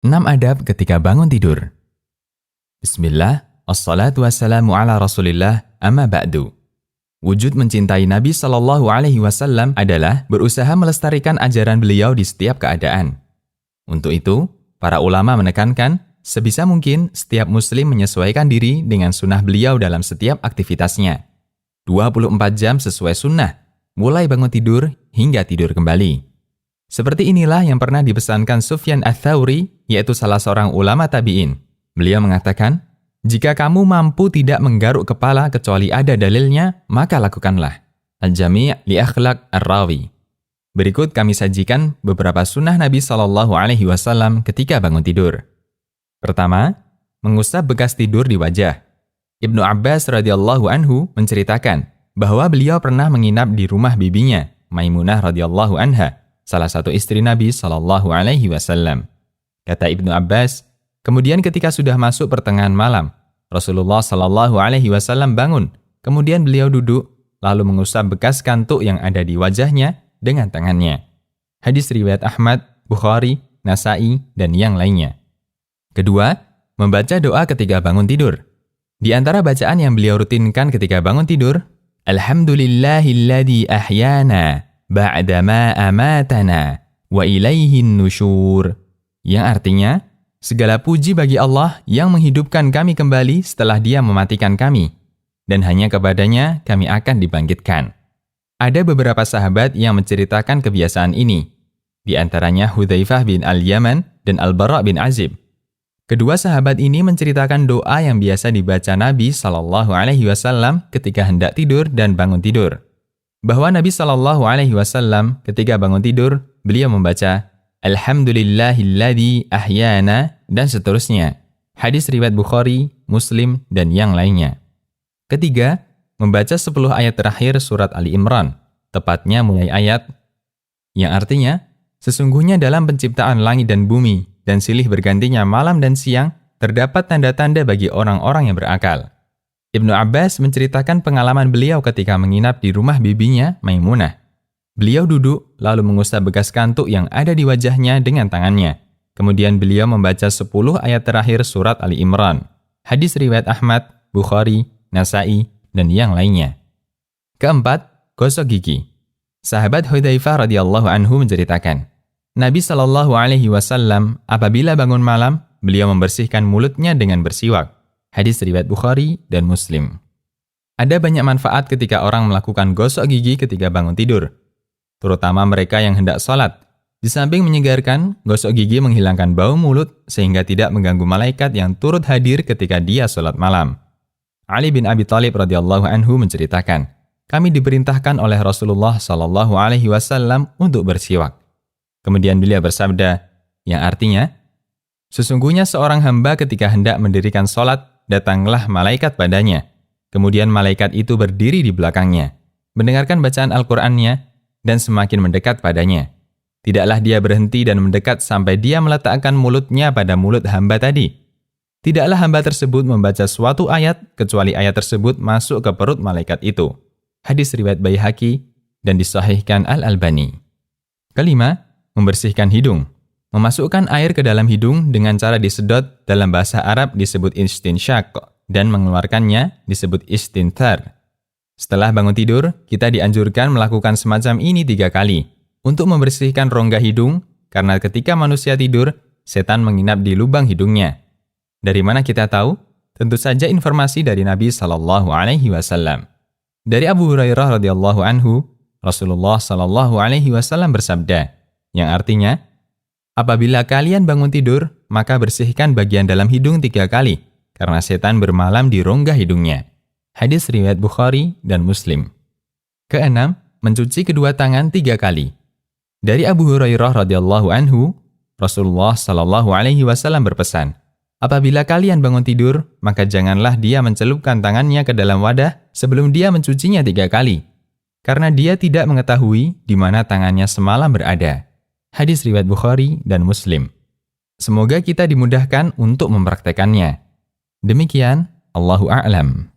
6 adab ketika bangun tidur. Bismillah, assalatu wassalamu ala rasulillah, amma ba'du. Wujud mencintai Nabi SAW adalah berusaha melestarikan ajaran beliau di setiap keadaan. Untuk itu, para ulama menekankan, sebisa mungkin setiap muslim menyesuaikan diri dengan sunnah beliau dalam setiap aktivitasnya. 24 jam sesuai sunnah, mulai bangun tidur hingga tidur kembali. Seperti inilah yang pernah dipesankan Sufyan Ats-Tsauri, yaitu salah seorang ulama tabi'in. Beliau mengatakan, jika kamu mampu tidak menggaruk kepala kecuali ada dalilnya, maka lakukanlah. Al-Jami' li Akhlaq Ar-Rawi. Berikut kami sajikan beberapa sunnah Nabi SAW ketika bangun tidur. Pertama, mengusap bekas tidur di wajah. Ibnu Abbas radhiyallahu anhu menceritakan bahwa beliau pernah menginap di rumah bibinya, Maimunah radhiyallahu anha, salah satu istri Nabi SAW. Kata Ibnu Abbas, kemudian ketika sudah masuk pertengahan malam, Rasulullah SAW bangun, kemudian beliau duduk, lalu mengusap bekas kantuk yang ada di wajahnya dengan tangannya. Hadis riwayat Ahmad, Bukhari, Nasa'i, dan yang lainnya. Kedua, membaca doa ketika bangun tidur. Di antara bacaan yang beliau rutinkan ketika bangun tidur, Alhamdulillahilladzi ahyana ba'dama amatana wa ilaihin nusyur, yang artinya, segala puji bagi Allah yang menghidupkan kami kembali setelah Dia mematikan kami, dan hanya kepadanya kami akan dibangkitkan. Ada beberapa sahabat yang menceritakan kebiasaan ini, di antaranya Hudzaifah bin Al-Yaman dan Al-Bara' bin Azib. Kedua sahabat ini menceritakan doa yang biasa dibaca Nabi SAW ketika hendak tidur dan bangun tidur. Bahwa Nabi SAW ketika bangun tidur, beliau membaca Alhamdulillahilladzi ahyana dan seterusnya. Hadis riwayat Bukhari, Muslim, dan yang lainnya. Ketiga, membaca 10 ayat terakhir surat Ali Imran, tepatnya mulai ayat yang artinya, sesungguhnya dalam penciptaan langit dan bumi dan silih bergantinya malam dan siang, terdapat tanda-tanda bagi orang-orang yang berakal. Ibnu Abbas menceritakan pengalaman beliau ketika menginap di rumah bibinya, Maimunah. Beliau duduk, lalu mengusap bekas kantuk yang ada di wajahnya dengan tangannya. Kemudian beliau membaca 10 ayat terakhir surat Ali Imran. Hadis riwayat Ahmad, Bukhari, Nasa'i, dan yang lainnya. Keempat, gosok gigi. Sahabat Hudzaifah radhiyallahu anhu menceritakan, Nabi SAW apabila bangun malam, beliau membersihkan mulutnya dengan bersiwak. Hadis riwayat Bukhari dan Muslim. Ada banyak manfaat ketika orang melakukan gosok gigi ketika bangun tidur, terutama mereka yang hendak sholat. Di samping menyegarkan, gosok gigi menghilangkan bau mulut sehingga tidak mengganggu malaikat yang turut hadir ketika dia sholat malam. Ali bin Abi Thalib radhiyallahu anhu menceritakan, kami diperintahkan oleh Rasulullah SAW untuk bersiwak. Kemudian beliau bersabda, yang artinya, sesungguhnya seorang hamba ketika hendak mendirikan sholat, datanglah malaikat padanya. Kemudian malaikat itu berdiri di belakangnya, mendengarkan bacaan Al-Qur'annya, dan semakin mendekat padanya. Tidaklah dia berhenti dan mendekat sampai dia meletakkan mulutnya pada mulut hamba tadi. Tidaklah hamba tersebut membaca suatu ayat, kecuali ayat tersebut masuk ke perut malaikat itu. Hadis riwayat Baihaqi dan disahihkan Al-Albani. Kelima, membersihkan hidung. Memasukkan air ke dalam hidung dengan cara disedot, dalam bahasa Arab disebut istinsyaq, dan mengeluarkannya disebut istinthar. Setelah bangun tidur, kita dianjurkan melakukan semacam ini 3 kali untuk membersihkan rongga hidung, karena ketika manusia tidur, setan menginap di lubang hidungnya. Dari mana kita tahu? Tentu saja informasi dari Nabi SAW. Dari Abu Hurairah radhiyallahu anhu, Rasulullah SAW bersabda, yang artinya, apabila kalian bangun tidur, maka bersihkan bagian dalam hidung 3 kali, karena setan bermalam di rongga hidungnya. Hadis riwayat Bukhari dan Muslim. Keenam, mencuci kedua tangan 3 kali. Dari Abu Hurairah radhiyallahu anhu, Rasulullah SAW berpesan, apabila kalian bangun tidur, maka janganlah dia mencelupkan tangannya ke dalam wadah sebelum dia mencucinya 3 kali, karena dia tidak mengetahui di mana tangannya semalam berada. Hadis riwayat Bukhari dan Muslim. Semoga kita dimudahkan untuk mempraktekannya. Demikian, Allahu a'lam.